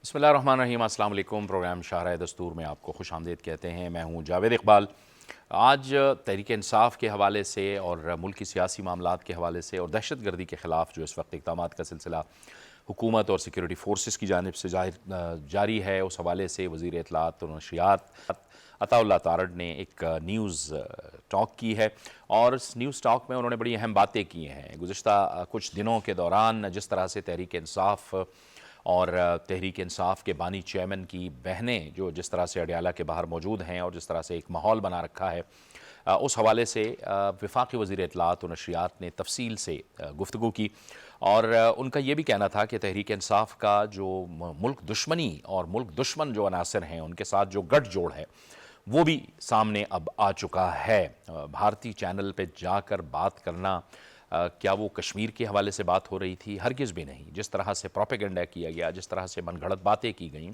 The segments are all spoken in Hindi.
बिस्मिल्लाहिर्रहमानिर्रहीम। अस्सलाम वालेकुम। प्रोग्राम शाहराह दस्तूर में आपको खुशामदीद कहते हैं। मैं हूँ जावेद इकबाल। आज तहरीक इंसाफ के हवाले से और मुल्क की सियासी मामलात के हवाले से और दहशत गर्दी के ख़िलाफ़ जो इस वक्त इक़दामात का सिलसिला हुकूमत और सिक्योरिटी फोर्सेस की जानिब से जारी है, उस हवाले से वज़ीर इत्तलात और नशियात अताउल्लाह तारड़ ने एक न्यूज़ टॉक की है और इस न्यूज़ टॉक में उन्होंने बड़ी अहम बातें की हैं। गुज़िश्ता कुछ दिनों के दौरान जिस तरह से तहरीक इंसाफ और तहरीक इंसाफ के बानी चेयरमैन की बहनें जो जिस तरह से अडयाला के बाहर मौजूद हैं और जिस तरह से एक माहौल बना रखा है, उस हवाले से वफाकी वज़ीर इत्तलात और नशरियात ने तफसील से गुफ्तगू की और उनका ये भी कहना था कि तहरीक इंसाफ का जो मुल्क दुश्मनी और मुल्क दुश्मन जो अनासर हैं उनके साथ जो गठजोड़ है वो भी सामने अब आ चुका है। भारतीय चैनल पे जाकर बात करना, क्या वो कश्मीर के हवाले से बात हो रही थी? हरगिज़ भी नहीं। जिस तरह से प्रोपेगेंडा किया गया, जिस तरह से मनगढ़ंत बातें की गई,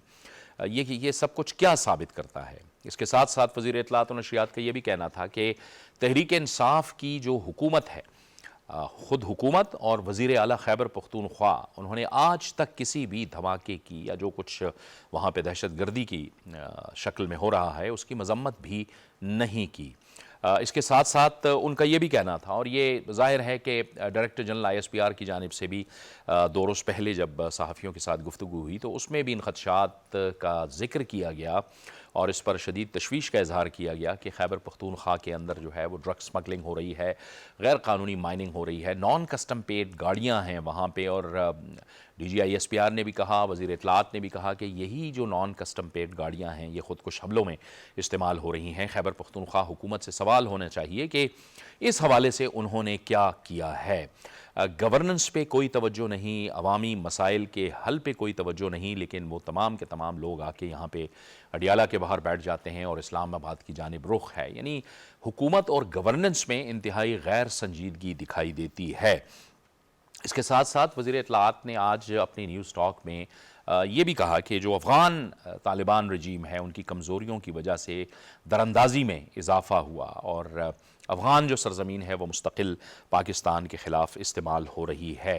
ये सब कुछ क्या साबित करता है? इसके साथ साथ वज़ीर इत्तलात और नशरियात का ये भी कहना था कि तहरीक इंसाफ की जो हुकूमत है, ख़ुद हुकूमत और वज़ीर आला खैबर पख्तूनख्वा, उन्होंने आज तक किसी भी धमाके की या जो कुछ वहाँ पे दहशत गर्दी की शक्ल में हो रहा है उसकी मजम्मत भी नहीं की। इसके साथ साथ उनका ये भी कहना था और ये ज़ाहिर है कि डायरेक्टर जनरल ISPR की जानिब से भी 2 रोज़ पहले जब सहाफ़ियों के साथ गुफ्तगू हुई तो उसमें भी इन खदशात का ज़िक्र किया गया और इस पर शदीद तशवीश का इजहार किया गया कि खैबर पख्तूनख्वा के अंदर जो है वो ड्रग स्मगलिंग हो रही है, गैर कानूनी माइनिंग हो रही है, नॉन कस्टम पेड गाड़ियाँ हैं वहाँ पे और DG ISPR ने भी कहा, वज़ीर इत्तलात ने भी कहा कि यही जो नॉन कस्टम पेड गाड़ियाँ हैं ये खुदकुश हमलों में इस्तेमाल हो रही हैं। खैबर पख्तूनख्वा हुकूमत से सवाल होना चाहिए कि इस हवाले से उन्होंने क्या किया है। गवर्नेंस पे कोई तवज्जो नहीं, अवामी मसाइल के हल पे कोई तवज्जो नहीं, लेकिन वो तमाम के तमाम लोग आके यहाँ पे अडयाला के बाहर बैठ जाते हैं और इस्लामाबाद की जानिब रुख है। यानी हुकूमत और गवर्नेंस में इंतहाई गैर संजीदगी दिखाई देती है। इसके साथ साथ वज़ीर इत्तलात ने आज अपनी न्यूज़ टॉक में ये भी कहा कि जो अफ़गान तालिबान रजीम है उनकी कमज़ोरियों की वजह से दरअंदाज़ी में इजाफ़ा हुआ और अफ़गान जो सरज़मीन है वो मुस्तकिल पाकिस्तान के ख़िलाफ़ इस्तेमाल हो रही है।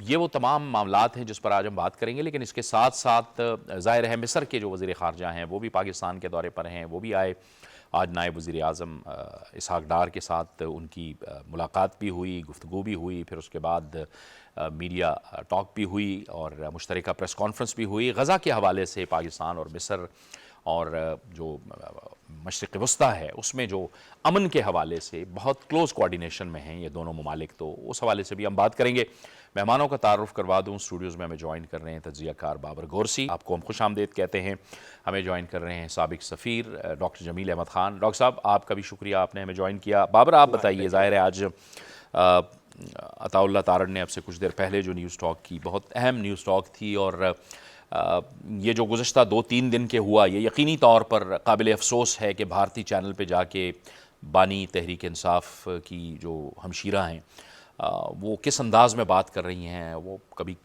ये वो तमाम मामलात हैं जिस पर आज हम बात करेंगे, लेकिन इसके साथ साथ ज़ाहिर है मिस्र के जो वज़ीर ख़ारजा हैं वो भी पाकिस्तान के दौरे पर हैं, वो भी आए। आज नायब वज़ीर आज़म इसहाक़ डार के साथ उनकी मुलाकात भी हुई, गुफ्तगू भी हुई, फिर उसके बाद मीडिया टॉक भी हुई और मुश्तरका प्रेस कॉन्फ्रेंस भी हुई। गज़ा के हवाले से पाकिस्तान और मिस्र और जो मशरिक़ वस्ता है उसमें जो अमन के हवाले से बहुत क्लोज़ कोऑर्डिनेशन में हैं ये दोनों ममालिक, तो उस हवाले से भी हम बात करेंगे। मेहमानों का तारुफ़ करवा दूँ, स्टूडियोज़ में हमें ज्वाइन कर रहे हैं तज्ज़ियाकार बाबर गोरसी, आपको हम खुशामदीद कहते हैं। हमें ज्वाइन कर रहे हैं साबिक़ सफ़ीर डॉक्टर जमील अहमद ख़ान। डॉक्टर साहब, आपका भी शुक्रिया, आपने हमें ज्वाइन किया। बाबर, आप बताइए, ज़ाहिर है आज अताउल्लाह तारड़ ने आपसे कुछ देर पहले जो न्यूज़ टॉक की, बहुत अहम न्यूज़ टॉक थी और ये जो गुज़श्ता 2-3 दिन के हुआ, ये यकीनी तौर पर काबिल अफ़सोस है कि भारतीय चैनल पे जाके बानी तहरीक इंसाफ की जो हमशीरा हैं वो किस अंदाज़ में बात कर रही हैं, वो कभी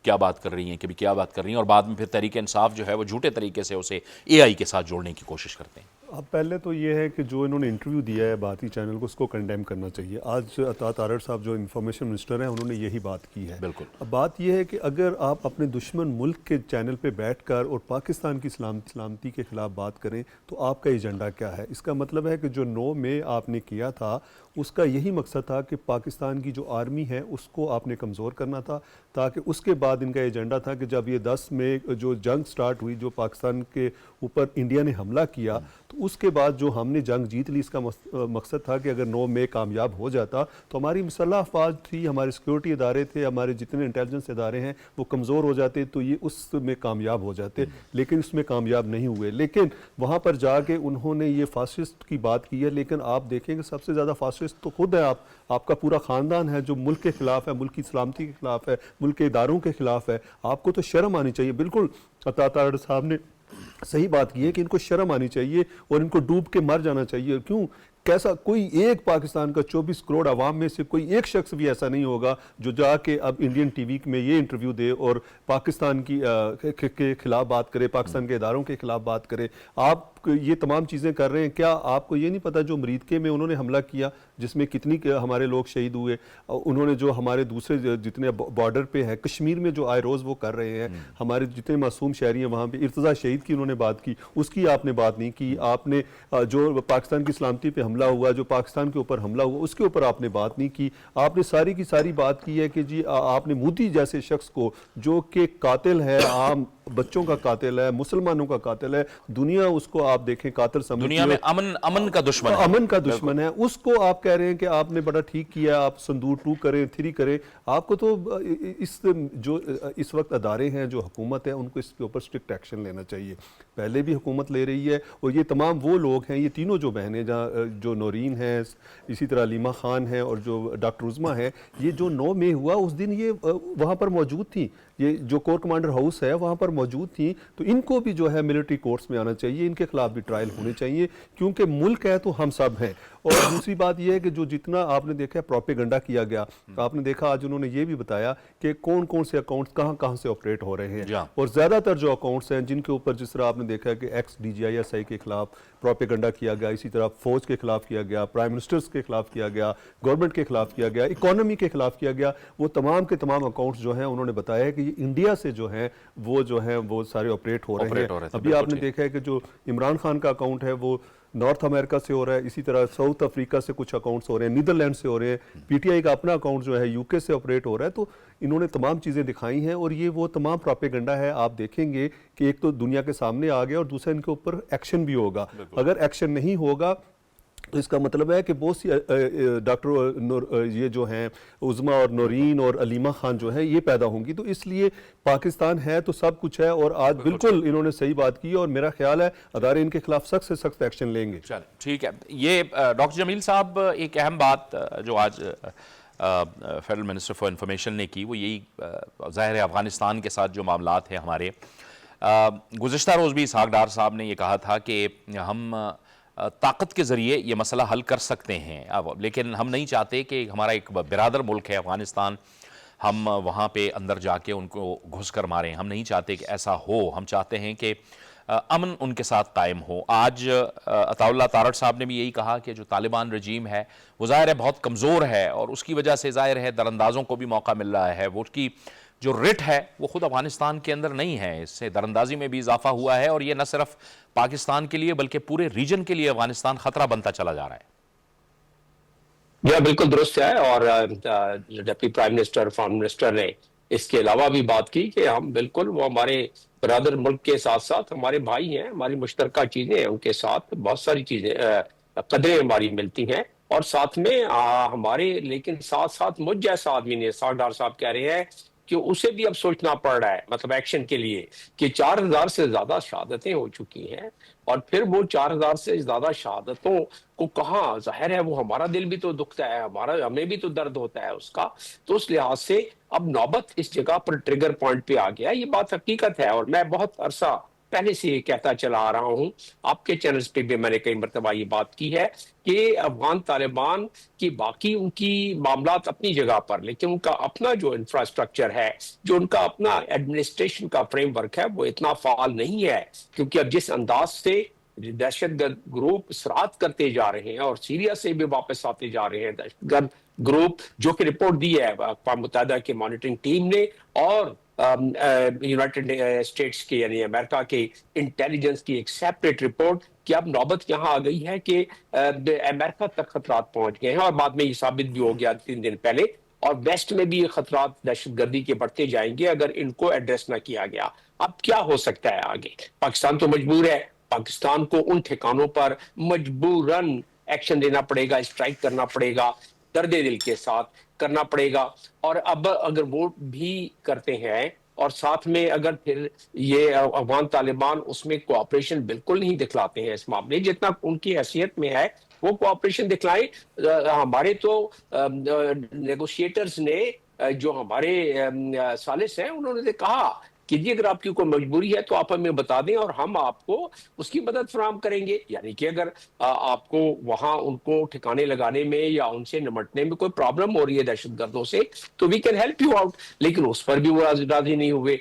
क्या बात कर रही हैं, कभी क्या बात कर रही हैं और बाद में फिर तहरीक इंसाफ जो है वो झूठे तरीके से उसे AI के साथ जोड़ने की कोशिश करते हैं। अब पहले तो ये है कि जो इन्होंने इंटरव्यू दिया है भारतीय चैनल को, उसको कंडेम करना चाहिए। आज अता तारड़ साहब जो इंफॉर्मेशन मिनिस्टर हैं उन्होंने यही बात की है। बिल्कुल। अब बात यह है कि अगर आप अपने दुश्मन मुल्क के चैनल पे बैठकर और पाकिस्तान की सलामती के ख़िलाफ़ बात करें तो आपका एजेंडा क्या है? इसका मतलब है कि जो 9 मई आपने किया था उसका यही मकसद था कि पाकिस्तान की जो आर्मी है उसको आपने कमज़ोर करना था, ताकि उसके बाद इनका एजेंडा था कि जब ये 10 मई जो जंग स्टार्ट हुई, जो पाकिस्तान के ऊपर इंडिया ने हमला किया, तो उसके बाद जो हमने जंग जीत ली, इसका मकसद था कि अगर 9 मई कामयाब हो जाता तो हमारी मुसल्लह अफवाज थी, हमारे सिक्योरिटी इदारे थे, हमारे जितने इंटेलिजेंस इदारे हैं वो कमज़ोर हो जाते, तो ये उसमें कामयाब हो जाते, लेकिन उसमें कामयाब नहीं हुए। लेकिन वहाँ पर जाके उन्होंने ये फासिस्ट की बात की है, लेकिन आप देखेंगे सबसे ज़्यादा फासिस्ट तो खुद है आपका पूरा ख़ानदान है जो मुल्क के ख़िलाफ़ है, मुल्क की सलामती के ख़िलाफ़ है, मुल्क के इदारों के ख़िलाफ़ है। आपको तो शर्म आनी चाहिए। बिल्कुल अता तारड़ साहब ने सही बात की है कि इनको शर्म आनी चाहिए और इनको डूब के मर जाना चाहिए। क्यों? कैसा कोई एक पाकिस्तान का 24 करोड़ आवाम में से कोई एक शख्स भी ऐसा नहीं होगा जो जाके अब इंडियन टीवी में ये इंटरव्यू दे और पाकिस्तान की के खिलाफ बात करे, पाकिस्तान के इदारों के खिलाफ बात करे। आप ये तमाम चीज़ें कर रहे हैं, क्या आपको ये नहीं पता जो मरीदके में उन्होंने हमला किया जिसमें कितनी हमारे लोग शहीद हुए, उन्होंने जो हमारे दूसरे जितने बॉर्डर पे हैं कश्मीर में जो आए रोज़ वो कर रहे हैं, हमारे जितने मासूम शहरी हैं वहाँ पे इर्तज़ा शहीद की उन्होंने बात की, उसकी आपने बात नहीं की। आपने जो पाकिस्तान की सलामती पे हमला हुआ, जो पाकिस्तान के ऊपर हमला हुआ, उसके ऊपर आपने बात नहीं की। आपने सारी की सारी बात की है कि जी आपने मोदी जैसे शख्स को, जो कि कातिल है, आम बच्चों का कातिल है, मुसलमानों का कातिल है, दुनिया उसको आप देखें कातिल समझती दुनिया में है, अमन का दुश्मन है, अमन का दुश्मन है, उसको आप कह रहे हैं कि आपने बड़ा ठीक किया, आप संदूर 2 करें, 3 करें। आपको तो इस जो इस वक्त अदारे हैं, जो हुकूमत है, उनको इसके ऊपर स्ट्रिक्ट एक्शन लेना चाहिए। पहले भी हुकूमत ले रही है, और ये तमाम वो लोग हैं, ये तीनों जो बहनें, जहाँ जो नौरीन हैं, इसी तरह अलीमा खान है और जो डॉक्टर उज़मा है, ये जो 9 मई हुआ उस दिन ये वहाँ पर मौजूद थी, ये जो कोर कमांडर हाउस है वहाँ पर मौजूद थी। तो इनको भी जो है मिलिट्री कोर्ट्स में आना चाहिए, इनके खिलाफ भी ट्रायल होने चाहिए, क्योंकि मुल्क है तो हम सब हैं। और दूसरी बात यह है कि जो जितना आपने देखा प्रोपेगेंडा किया गया, तो आपने देखा आज उन्होंने ये भी बताया कि कौन कौन से अकाउंट्स कहाँ कहाँ से ऑपरेट हो रहे हैं, और ज़्यादातर जो अकाउंट्स हैं जिनके ऊपर, जिस तरह आपने देखा कि एक्स DGISI के खिलाफ प्रोपेगेंडा किया गया, इसी तरह फौज के खिलाफ किया गया, प्राइम मिनिस्टर्स के खिलाफ किया गया, गवर्नमेंट के खिलाफ किया गया, इकोनॉमी के खिलाफ किया गया, वो तमाम के तमाम अकाउंट्स जो हैं उन्होंने बताया है कि इंडिया से जो हैं वो सारे ऑपरेट हो रहे हैं। अभी आपने देखा है कि जो इमरान खान का अकाउंट है वो नॉर्थ अमेरिका से हो रहा है, इसी तरह साउथ अफ्रीका से कुछ अकाउंट्स हो रहे हैं, नीदरलैंड से हो रहे हैं, PTI का अपना अकाउंट जो है UK से ऑपरेट हो रहा है। तो इन्होंने तमाम चीज़ें दिखाई हैं, और ये वो तमाम प्रोपेगेंडा है। आप देखेंगे कि एक तो दुनिया के सामने आ गया, और दूसरा इनके ऊपर एक्शन भी होगा। अगर एक्शन नहीं होगा तो इसका मतलब है कि बहुत सी डॉक्टर ये जो हैं उज़मा और नौरीन और अलीमा खान जो है ये पैदा होंगी। तो इसलिए पाकिस्तान है तो सब कुछ है, और आज बिल्कुल इन्होंने सही बात की, और मेरा ख्याल है अदारे इनके खिलाफ सख्त से सख्त एक्शन लेंगे। चल ठीक है। ये डॉक्टर जमील साहब, एक अहम बात जो आज फेडरल मिनिस्टर फॉर इंफॉर्मेशन ने की, वो यही ज़ाहिर है अफगानिस्तान के साथ जो मामलात हैं हमारे, गुज़िश्ता रोज़ भी इसहाक डार साहब ने ये कहा था कि हम ताकत के ज़रिए ये मसला हल कर सकते हैं, अब लेकिन हम नहीं चाहते कि हमारा एक बिरादर मुल्क है अफ़गानिस्तान, हम वहाँ पे अंदर जाके उनको घुस कर मारें। हम नहीं चाहते कि ऐसा हो। हम चाहते हैं कि अमन उनके साथ कायम हो। आज अताउल्लाह तारड़ साहब ने भी यही कहा कि जो तालिबान रजीम है वो ज़ाहिर है बहुत कमज़ोर है, और उसकी वजह से ज़ाहिर है दरअंदाज़ों को भी मौका मिल रहा है। वो उसकी जो रिट है वो खुद अफगानिस्तान के अंदर नहीं है, इससे दरअंदाजी में भी इजाफा हुआ है, और ये न सिर्फ पाकिस्तान के लिए बल्कि पूरे रीजन के लिए अफगानिस्तान खतरा बनता चला जा रहा है। यह बिल्कुल दुरुस्त है, और deputy prime minister, foreign minister ने इसके अलावा भी बात की कि हम बिल्कुल, वो हमारे बरादर मुल्क के साथ साथ हमारे भाई हैं, हमारी मुश्तरका चीजें हैं, उनके साथ बहुत सारी चीजें कदरें हमारी मिलती हैं, और साथ में हमारे, लेकिन साथ साथ मुझ जैसा आदमी ने, साहडार साहब कह रहे हैं कि उसे भी अब सोचना पड़ रहा है, मतलब एक्शन के लिए, कि 4000 से ज्यादा शहादतें हो चुकी हैं, और फिर वो 4000 से ज्यादा शहादतों को कहाँ, जाहिर है वो हमारा दिल भी तो दुखता है, हमें भी तो दर्द होता है उसका। तो उस लिहाज से अब नौबत इस जगह पर ट्रिगर पॉइंट पे आ गया, ये बात हकीकत है। और मैं बहुत अरसा पहले से ये कहता चला आ रहा हूं, आपके चैनल्स पे भी मैंने कई मरतबा ये बात की है कि अफगान तालिबान की बाकी उनकी मामलात अपनी जगह पर, लेकिन उनका अपना जो इंफ्रास्ट्रक्चर है, जो उनका अपना एडमिनिस्ट्रेशन का फ्रेमवर्क है, वो इतना फाल नहीं है। क्योंकि अब जिस अंदाज से दहशतगर्द ग्रुप सराहत करते जा रहे हैं, और सीरिया से भी वापस आते जा रहे हैं दहशतगर्द ग्रुप, जो कि रिपोर्ट दी है अक़वाम मुत्तहिदा की मॉनिटरिंग टीम ने, और यूनाइटेड स्टेट्स के, यानी अमेरिका के इंटेलिजेंस की एक सेपरेट रिपोर्ट, कि अब नौबत यहाँ आ गई है कि अमेरिका तक खतरात पहुंच गए हैं, और बाद में ये साबित भी हो गया 3 दिन पहले। और वेस्ट में भी ये खतरात दहशतगर्दी के बढ़ते जाएंगे अगर इनको एड्रेस ना किया गया। अब क्या हो सकता है आगे? पाकिस्तान तो मजबूर है, पाकिस्तान को उन ठिकानों पर मजबूरन एक्शन देना पड़ेगा, स्ट्राइक करना पड़ेगा, दर्दे दिल के साथ करना पड़ेगा। और अब अगर वो भी करते हैं, और साथ में अगर फिर ये अफगान तालिबान उसमें कोऑपरेशन बिल्कुल नहीं दिखलाते हैं इस मामले, जितना उनकी हैसियत में है वो कोऑपरेशन दिखलाएं। हमारे तो नेगोशिएटर्स ने, जो हमारे सालिस हैं, उन्होंने कहा कि जी अगर आपकी कोई मजबूरी है तो आप हमें बता दें और हम आपको उसकी मदद फराहम करेंगे। यानी कि अगर आपको वहां उनको ठिकाने लगाने में या उनसे निपटने में कोई प्रॉब्लम हो रही है दहशतगर्दों से, तो we can help you out. लेकिन उस पर भी वो राजी नहीं हुए।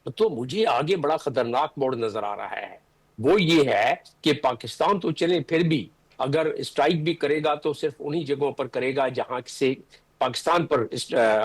तो मुझे आगे बड़ा खतरनाक मोड़ नजर आ रहा है वो ये है कि पाकिस्तान तो चले फिर भी अगर स्ट्राइक भी करेगा तो सिर्फ उन्हीं जगहों पर करेगा जहां से पाकिस्तान पर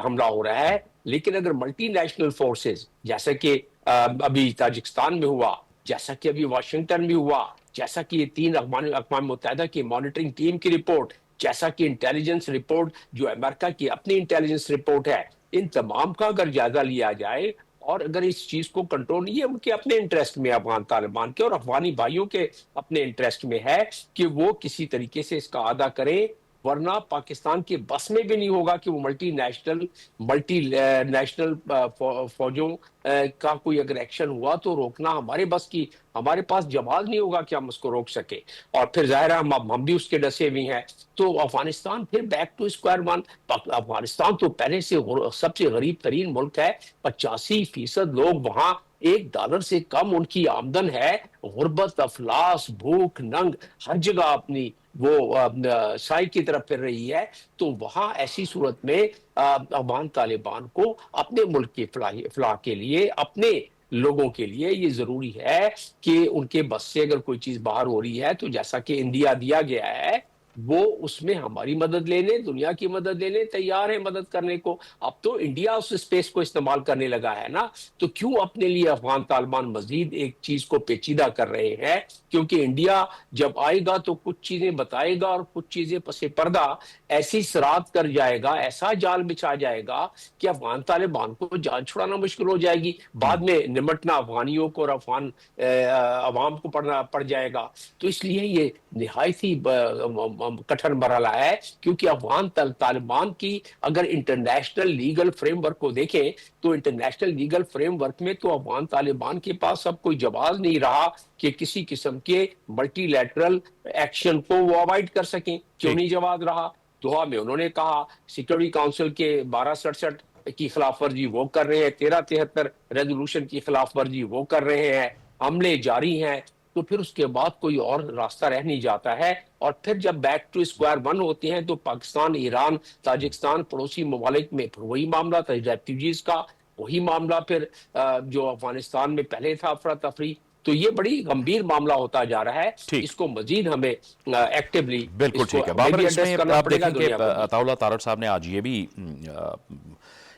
हमला हो रहा है। लेकिन अगर मल्टीनेशनल फोर्सेस जैसा कि अभी ताजिकिस्तान में हुआ, जैसा कि अभी वाशिंगटन में हुआ, जैसा कि ये 3 अक़वाम मुत्तहिदा की मॉनिटरिंग टीम की रिपोर्ट, जैसा कि इंटेलिजेंस रिपोर्ट जो अमेरिका की अपनी इंटेलिजेंस रिपोर्ट है, इन तमाम का अगर जायजा लिया जाए और अगर इस चीज को कंट्रोल नहीं है, उनके अपने इंटरेस्ट में, अफगान तालिबान के और अफगानी भाइयों के अपने इंटरेस्ट में है कि वो किसी तरीके से इसका आदा करें, वरना पाकिस्तान के बस में भी नहीं होगा कि वो मल्टी नेशनल फौजों का कोई अगर एक्शन हुआ तो रोकना हमारे बस की, हमारे पास जवाब नहीं होगा कि हम उसको रोक सके। और फिर जाहिर है हम भी उसके डसे हुए हैं। तो अफगानिस्तान फिर back to square one. Afghanistan तो पहले से सबसे गरीब तरीन मुल्क है, 85% लोग वहां $1 से कम उनकी आमदन है, गुर्बत, अफलास, भूख, नंग हर जगह अपनी वो साई की तरफ फिर रही है। तो वहां ऐसी सूरत में अफगान तालिबान को अपने मुल्क की फलाह के लिए, अपने लोगों के लिए ये जरूरी है कि उनके बस से अगर कोई चीज बाहर हो रही है तो जैसा कि इंडिया दिया गया है वो उसमें हमारी मदद लेने, दुनिया की मदद लेने तैयार है मदद करने को। अब तो इंडिया उस स्पेस को इस्तेमाल करने लगा है ना, तो क्यों अपने लिए अफगान तालिबान मजीद एक चीज को पेचीदा कर रहे हैं? क्योंकि इंडिया जब आएगा तो कुछ चीजें बताएगा और कुछ चीजें पसे पर्दा ऐसी सराहत कर जाएगा, ऐसा जाल बिछा जाएगा कि अफगान तालिबान को जान छुड़ाना मुश्किल हो जाएगी, बाद में निमटना अफगानियों को और अफगान अवाम को पड़ जाएगा। तो इसलिए ये निहायत ही कठिन मरहला है, क्योंकि अफगान तालिबान की अगर इंटरनेशनल लीगल फ्रेमवर्क को देखें तो इंटरनेशनल लीगल फ्रेमवर्क में तो अफगान तालिबान के पास अब कोई जवाब नहीं रहा कि किसी किस्म के मल्टीलैटरल एक्शन को वो अवॉइड कर सकें। क्यों नहीं जवाब रहा? दोहा में उन्होंने कहा सिक्योरिटी काउंसिल के 1267 की खिलाफ वर्जी वो कर रहे हैं, 1373 रेजोल्यूशन की खिलाफ वर्जी वो कर रहे हैं, हमले जारी हैं। तो फिर उसके बाद कोई और रास्ता रह नहीं जाता है। और फिर जब बैक टू स्क्वायर वन होते हैं तो पाकिस्तान, ईरान, ताजिकिस्तान, पड़ोसी ममालिक में फिर वही मामला था रेफ्यूजीज का, वही मामला फिर जो अफगानिस्तान में पहले था अफरा तफरी। तो ये बड़ी गंभीर मामला होता जा रहा है, इसको मजीद हमें एक्टिवली बिल्कुल ठीक है बाबर। इसमें आप देखेंगे अताउल्लाह तारड़ साहब ने आज ये भी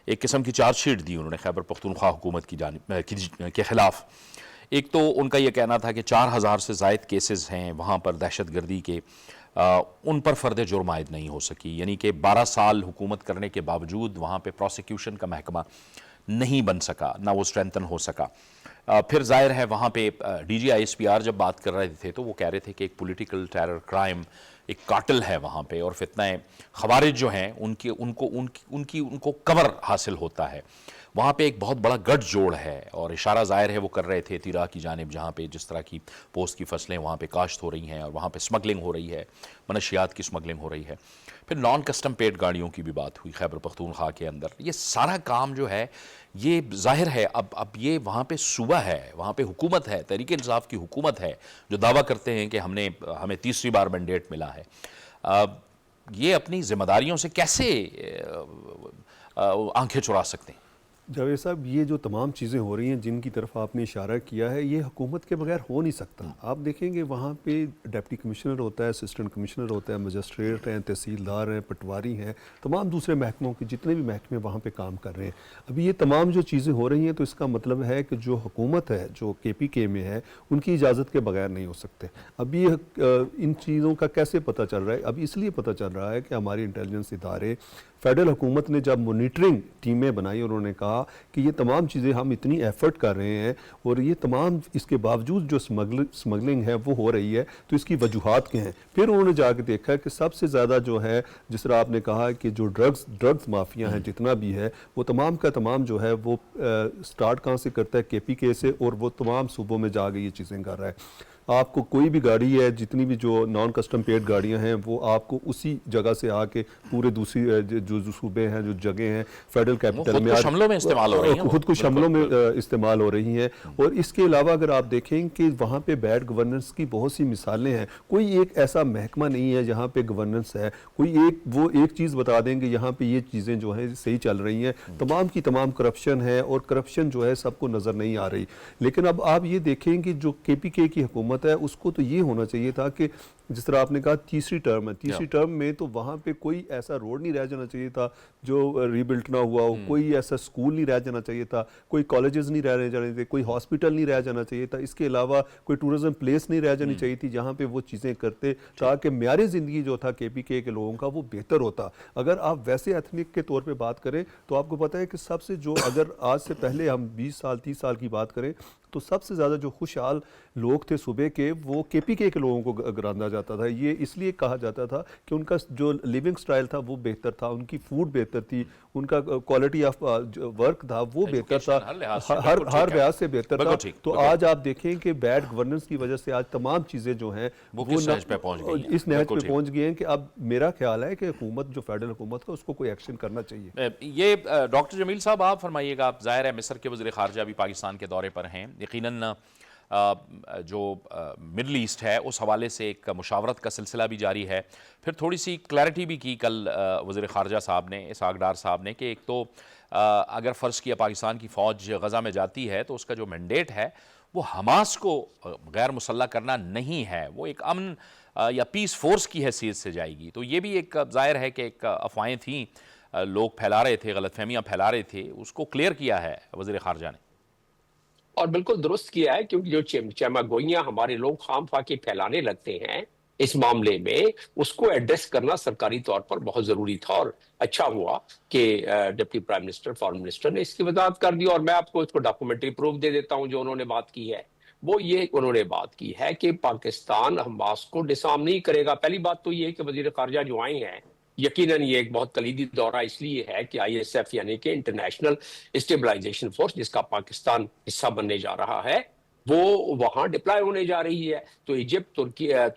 एक किस्म की चार्जशीट दी उन्होंने खैबर पख्तूनख्वा हुकूमत की के खिलाफ। एक तो उनका यह कहना था कि 4000 से ज़ायद केसेस हैं वहाँ पर दहशतगर्दी के, उन पर फ़र्द जुर्म आयद नहीं हो सकी, यानी कि 12 साल हुकूमत करने के बावजूद वहाँ पे प्रोसिक्यूशन का महकमा नहीं बन सका, ना वो स्ट्रेंथन हो सका। फिर जाहिर है वहाँ पे DGISPR जब बात कर रहे थे तो वो कह रहे थे कि एक पॉलिटिकल टेरर क्राइम, एक कातिल है वहाँ पे, और फितनाए खवारिज जो हैं उनको कवर हासिल होता है। वहाँ पे एक बहुत बड़ा गठजोड़ है और इशारा ज़ाहिर है वो कर रहे थे तिरा की जानिब, जहाँ पे जिस तरह की पोस्ट की फसलें वहाँ पे काश्त हो रही हैं और वहाँ पे स्मगलिंग हो रही है, मनशियात की स्मगलिंग हो रही है। फिर नॉन कस्टम पेड गाड़ियों की भी बात हुई खैबर पख्तूनख्वा के अंदर। ये सारा काम जो है ये जाहिर है अब ये वहाँ पे सूबा है, वहाँ पे हुकूमत है, तहरीक इंसाफ की हुकूमत है जो दावा करते हैं कि हमें तीसरी बार मैंडेट मिला है। ये अपनी जिम्मेदारियों से कैसे आंखें चुरा सकते हैं? जावेद साहब, ये जो तमाम चीज़ें हो रही हैं जिनकी तरफ आपने इशारा किया है, ये हुकूमत के बगैर हो नहीं सकता। आप देखेंगे वहाँ पे डिप्टी कमिश्नर होता है, असिस्टेंट कमिश्नर होता है, मजिस्ट्रेट हैं, तहसीलदार हैं, पटवारी हैं, तमाम दूसरे महकमों के जितने भी महकमे वहाँ पे काम कर रहे हैं। अभी ये तमाम जो चीज़ें हो रही हैं तो इसका मतलब है कि जो हुकूमत है, जो KPK में है, उनकी इजाज़त के बगैर नहीं हो सकते। अभी इन चीज़ों का कैसे पता चल रहा है? अभी इसलिए पता चल रहा है कि हमारी इंटेलिजेंस इदारे, फेडरल हुकूमत ने जब मॉनिटरिंग टीमें बनाई, उन्होंने कहा कि ये तमाम चीज़ें हम इतनी एफर्ट कर रहे हैं और ये तमाम इसके बावजूद जो स्मगलिंग है वो हो रही है, तो इसकी वजूहात क्या हैं। फिर उन्होंने जाकर देखा कि सबसे ज़्यादा जो है, जिस तरह आपने कहा कि जो ड्रग्स माफिया हैं जितना भी है, वो तमाम का तमाम जो है वो स्टार्ट कहाँ से करता है? KPK से, और वो तमाम सूबों में जाकर ये चीज़ें कर रहा है। आपको कोई भी गाड़ी है, जितनी भी जो नॉन कस्टम पेड गाड़ियां हैं, वो आपको उसी जगह से आके पूरे दूसरी जो सूबे हैं, जो जगह हैं फेडरल कैपिटल खुद में कुछ हमलों में इस्तेमाल हो रही हैं, खुद कुछ हमलों में इस्तेमाल हो रही हैं। और इसके अलावा अगर आप देखें कि वहाँ पे बैड गवर्नेंस की बहुत सी मिसालें हैं। कोई एक ऐसा महकमा नहीं है जहाँ पे गवर्नेंस है, कोई एक चीज़ बता देंगे यहाँ पे ये चीज़ें जो हैं सही चल रही हैं। तमाम की तमाम करप्शन है, और करप्शन जो है सबको नज़र नहीं आ रही। लेकिन अब आप ये देखें कि जो KPK की हुकूमत है, उसको तो ये होना चाहिए था कि जिस तरह आपने कहा तीसरी टर्म है, तीसरी टर्म में तो वहाँ पे कोई ऐसा रोड नहीं रह जाना चाहिए था जो रीबिल्ट ना हुआ हो, कोई ऐसा स्कूल नहीं रह जाना चाहिए था, कोई कॉलेजेस नहीं रह जाने थे, कोई हॉस्पिटल नहीं रह जाना चाहिए था, इसके अलावा कोई टूरिज्म प्लेस नहीं रह जानी चाहिए थी जहाँ पे वो चीज़ें करते, ताकि म्यारी ज़िंदगी जो था KPK के लोगों का वो बेहतर होता। अगर आप वैसे एथनिक के तौर पर बात करें तो आपको पता है कि सबसे जो, अगर आज से पहले हम 20 साल 30 साल की बात करें, तो सबसे ज़्यादा जो खुशहाल लोग थे सूबे के, वो KPK के लोगों को गराना जाता था। ये इसलिए कहा जाता था कि उनका जो लिविंग स्टाइल था वो बेहतर था, उनकी फूड बेहतर थी, उनका क्वालिटी ऑफ वर्क था वो बेहतर था, हर लिहाज से बेहतर था। तो आज आप देखें कि बैड गवर्नेंस की वजह से आज तमाम चीज़ें जो हैं वो इस नहज पे पहुंच गई हैं कि अब मेरा ख्याल है कि हुकूमत, जो फेडरल हुकूमत का, उसको कोई एक्शन करना चाहिए। ये डॉक्टर जमील साहब आप फरमाइएगा। आप ज़ाहिर है मिस्र के वज़ीर ख़ारजा भी पाकिस्तान के दौरे पर हैं, यकीनन जो मिडल ईस्ट है उस हवाले से एक मुशावरत का सिलसिला भी जारी है। फिर थोड़ी सी क्लैरिटी भी की कल वज़ीर ख़ारजा साहब ने, इसहाक डार साहब ने, कि एक तो अगर फ़र्ज़ किया पाकिस्तान की फ़ौज गज़ा में जाती है तो उसका जो मैंडेट है वो हमास को गैर मुसल्लह करना नहीं है, वो एक अमन या पीस फोर्स की हैसियत से जाएगी। तो ये भी एक ज़ाहिर है कि एक अफवाहें थीं, लोग फैला रहे थे, गलतफहमियाँ फैला रहे थे, उसको क्लियर किया है वज़ीर ख़ारजा ने। और बिल्कुल दुरुस्त किया है, क्योंकि जो चमगोइयां हमारे लोग खाम खा के फैलाने लगते हैं इस मामले में, उसको एड्रेस करना सरकारी तौर पर बहुत जरूरी था। और अच्छा हुआ कि deputy prime minister, foreign minister ने इसकी वजाहत कर दी। और मैं आपको इसको डॉक्यूमेंट्री प्रूफ दे देता हूं जो उन्होंने बात की है। वो ये उन्होंने बात की है कि पाकिस्तान हमास को डिसआर्म नहीं करेगा। पहली बात तो ये है कि वजीर खारजा जो आए हैं, यकीनन ये एक बहुत कलीदी दौरा इसलिए है कि ISF यानी कि इंटरनेशनल स्टेबलाइजेशन फोर्स, जिसका पाकिस्तान हिस्सा बनने जा रहा है, वो वहां डिप्लॉय होने जा रही है। तो इजिप्ट,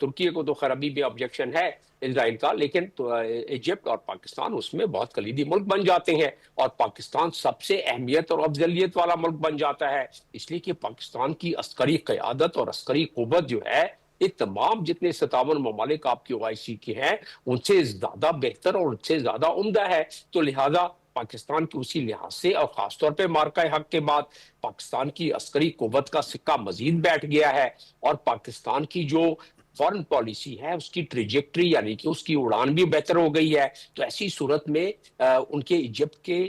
तुर्की को तो खैर अभी भी ऑब्जेक्शन है इजराइल का, लेकिन तो इजिप्ट और पाकिस्तान उसमें बहुत कलीदी मुल्क बन जाते हैं। और पाकिस्तान सबसे अहमियत और अफजलियत वाला मुल्क बन जाता है, इसलिए कि पाकिस्तान की अस्करी क़यादत और अस्करी क़ुव्वत जो है, ये तमाम जितने 57 ममालिक आपकी OIC के हैं उनसे ज्यादा बेहतर और उनसे ज्यादा उम्दा है। तो लिहाजा पाकिस्तान की उसी लिहाज से, और खासतौर पे मार्का हक के बाद, पाकिस्तान की अस्करी कुव्वत का सिक्का मजीद बैठ गया है। और पाकिस्तान की जो फॉरेन पॉलिसी है उसकी ट्रेजेक्ट्री यानी कि उसकी उड़ान भी बेहतर हो गई है। तो ऐसी सूरत में उनके इजिप्ट के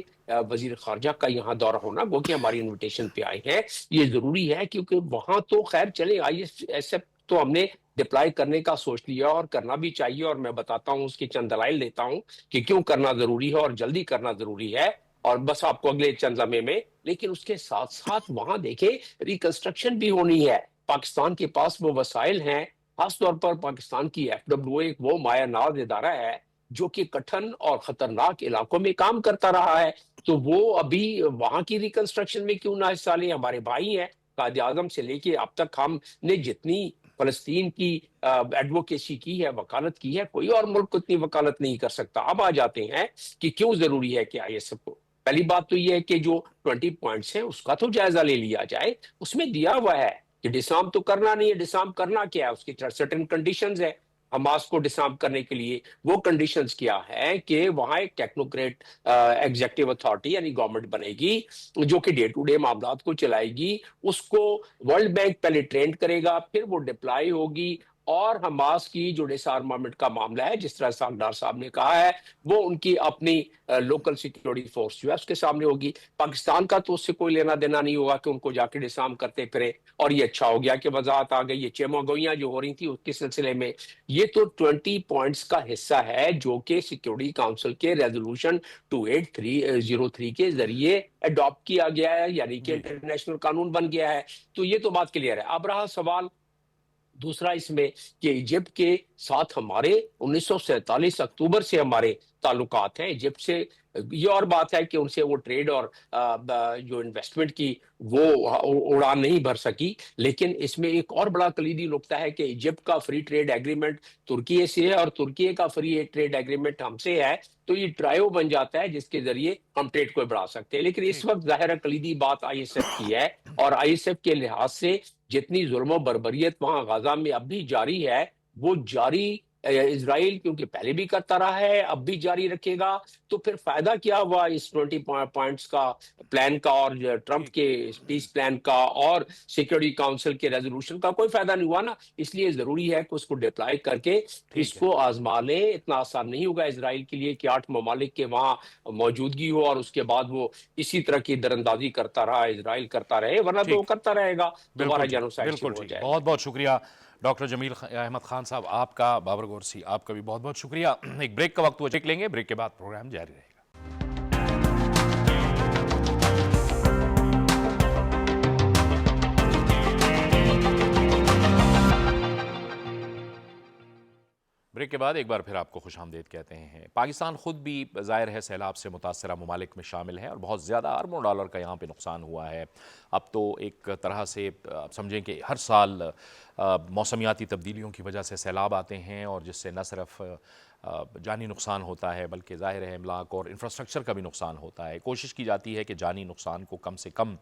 वजीर खारजा का यहाँ दौरा होना, वो कि हमारी इन्विटेशन पे आए हैं, ये जरूरी है। क्योंकि वहां तो खैर चले, ISF तो हमने डिप्लॉय करने का सोच लिया और करना भी चाहिए। और मैं बताता हूं, उसके चंद दलाइल देता हूं कि क्यों करना जरूरी है और जल्दी करना जरूरी है। और बस आपको अगले चंद लम्हे में, लेकिन उसके साथ साथ वहां देखें रिकंस्ट्रक्शन भी होनी है। पाकिस्तान के पास वो वसाइल हैं, खासतौर पर पाकिस्तान की FWA एक वो मायानाज इदारा है जो कि कठिन और खतरनाक इलाकों में काम करता रहा है। तो वो अभी वहां की रिकंस्ट्रक्शन में क्यों ना हिस्सा ले? हमारे भाई हैं, कायद आजम से लेके अब तक हमने जितनी फलस्तीन की एडवोकेसी की है, वकालत की है, कोई और मुल्क उतनी वकालत नहीं कर सकता। अब आ जाते हैं कि क्यों जरूरी है कि ISF को। पहली बात तो यह है कि जो 20 पॉइंट्स हैं उसका तो जायजा ले लिया जाए। उसमें दिया हुआ है कि डिसआर्म तो करना नहीं है। डिसआर्म करना क्या है, उसकी सर्टेन कंडीशंस है हमास को डिसआर्म करने के लिए। वो कंडीशंस क्या है कि वहां एक टेक्नोक्रेट एग्जीक्यूटिव अथॉरिटी यानी गवर्नमेंट बनेगी जो कि डे टू डे मामलात को चलाएगी। उसको वर्ल्ड बैंक पहले ट्रेंड करेगा, फिर वो डिप्लॉय होगी। और हमास की जो डिसआर्मामेंट का मामला है, जिस तरह सागदार साहब ने कहा है, वो उनकी अपनी लोकल सिक्योरिटी फोर्स जो है उसके सामने होगी। पाकिस्तान का तो उससे कोई लेना देना नहीं होगा कि उनको जाके डिसआर्म करते फिरे। और ये अच्छा हो गया कि वजाहत आ गई। ये चेमागोइयां जो हो रही थी उसके सिलसिले में, ये तो 20 पॉइंट्स का हिस्सा है जो कि सिक्योरिटी काउंसिल के रेजोल्यूशन 28303 के जरिए अडॉप्ट किया गया है, यानी कि इंटरनेशनल कानून बन गया है। तो ये तो बात क्लियर है। अब रहा सवाल दूसरा इसमें कि इजिप्ट के साथ हमारे 1947 अक्टूबर से हमारे ताल्लुकात हैं। इजिप्ट से ये और बात है कि उनसे वो ट्रेड और जो इन्वेस्टमेंट की वो उड़ान नहीं भर सकी। लेकिन इसमें एक और बड़ा कलीदी नुकता है कि इजिप्ट का फ्री ट्रेड एग्रीमेंट तुर्की से है और तुर्की का फ्री ट्रेड एग्रीमेंट हमसे है। तो ये ट्रायो बन जाता है जिसके जरिए हम ट्रेड को बढ़ा सकते हैं। लेकिन इस ठीक। वक्त जाहिर है कलीदी बात आईएसएफ की है, और आईएसएफ के लिहाज से जितनी जुल्म बर्बरियत वहां गाजा में अब भी जारी है, वो जारी इजराइल क्योंकि पहले भी करता रहा है, अब भी जारी रखेगा। तो फिर फायदा क्या हुआ इस 20 पॉइंट्स का प्लान का, और ट्रंप ठीक। के पीस प्लान का और सिक्योरिटी काउंसिल के रेजोल्यूशन का? कोई फायदा नहीं हुआ ना। इसलिए जरूरी है कि उसको डिप्लॉय करके ठीक है। इसको आजमा लें। इतना आसान नहीं होगा इसराइल के लिए कि 8 ममालिक के वहां मौजूदगी हो और उसके बाद वो इसी तरह की दरअंदाजी करता रहा, इसराइल करता रहे, वरना तो वो ठीक। करता रहेगा, दोबारा बिल्कुल ठीक, जेनोसाइड बिल्कुल शुरू हो ठीक। जाएगा। बहुत बहुत शुक्रिया डॉक्टर जमील अहमद खान साहब आपका, बाबर गोरसी आपका भी बहुत बहुत शुक्रिया। एक ब्रेक का वक्त हुआ, चेक लेंगे, ब्रेक के बाद प्रोग्राम जारी रहेगा। ब्रेक के बाद एक बार फिर आपको खुशामदीद कहते हैं। पाकिस्तान खुद भी ज़ाहिर है सैलाब से मुतासरा ममालिक में शामिल है और बहुत ज़्यादा अरबों डॉलर का यहाँ पे नुकसान हुआ है। अब तो एक तरह से आप समझें कि हर साल मौसमियाती तब्दीलियों की वजह से सैलाब आते हैं और जिससे न सिर्फ जानी नुकसान होता है बल्कि ज़ाहिर है इमलाक और इंफ्रास्ट्रक्चर का भी नुकसान होता है। कोशिश की जाती है कि जानी नुकसान को कम से कम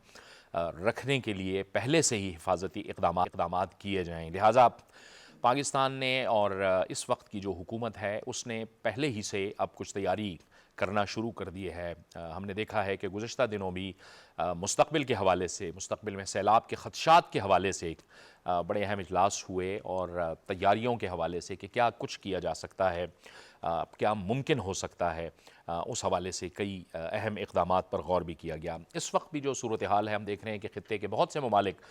रखने के लिए पहले से ही हिफाजती इक़दाम किए जाएँ। लिहाजा पाकिस्तान ने और इस वक्त की जो हुकूमत है उसने पहले ही से अब कुछ तैयारी करना शुरू कर दी है। हमने देखा है कि गुज़श्ता दिनों भी मुस्तक़बिल के हवाले से, मुस्तक़बिल में सैलाब के ख़दशात के हवाले से बड़े अहम इजलास हुए और तैयारियों के हवाले से कि क्या कुछ किया जा सकता है, क्या मुमकिन हो सकता है, उस हवाले से कई अहम इक़दामात पर गौर भी किया गया। इस वक्त भी जो सूरत हाल है हम देख रहे हैं कि ख़ित्ते के बहुत से ममालिक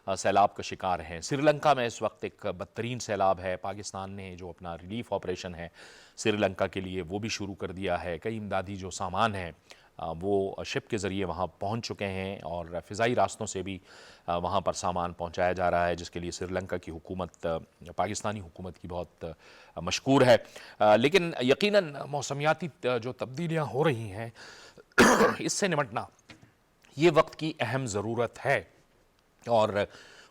सैलाब का शिकार हैं। श्रीलंका में इस वक्त एक बदतरीन सैलाब है। पाकिस्तान ने जो अपना रिलीफ ऑपरेशन है श्रीलंका के लिए वो भी शुरू कर दिया है। कई इमदादी जो सामान है वो शिप के ज़रिए वहाँ पहुँच चुके हैं और फ़िज़ाई रास्तों से भी वहाँ पर सामान पहुँचाया जा रहा है, जिसके लिए श्रीलंका की हुकूमत पाकिस्तानी हुकूमत की बहुत मशकूर है। लेकिन यकीनन मौसमियाती जो तब्दीलियाँ हो रही हैं इससे निपटना ये वक्त की अहम ज़रूरत है और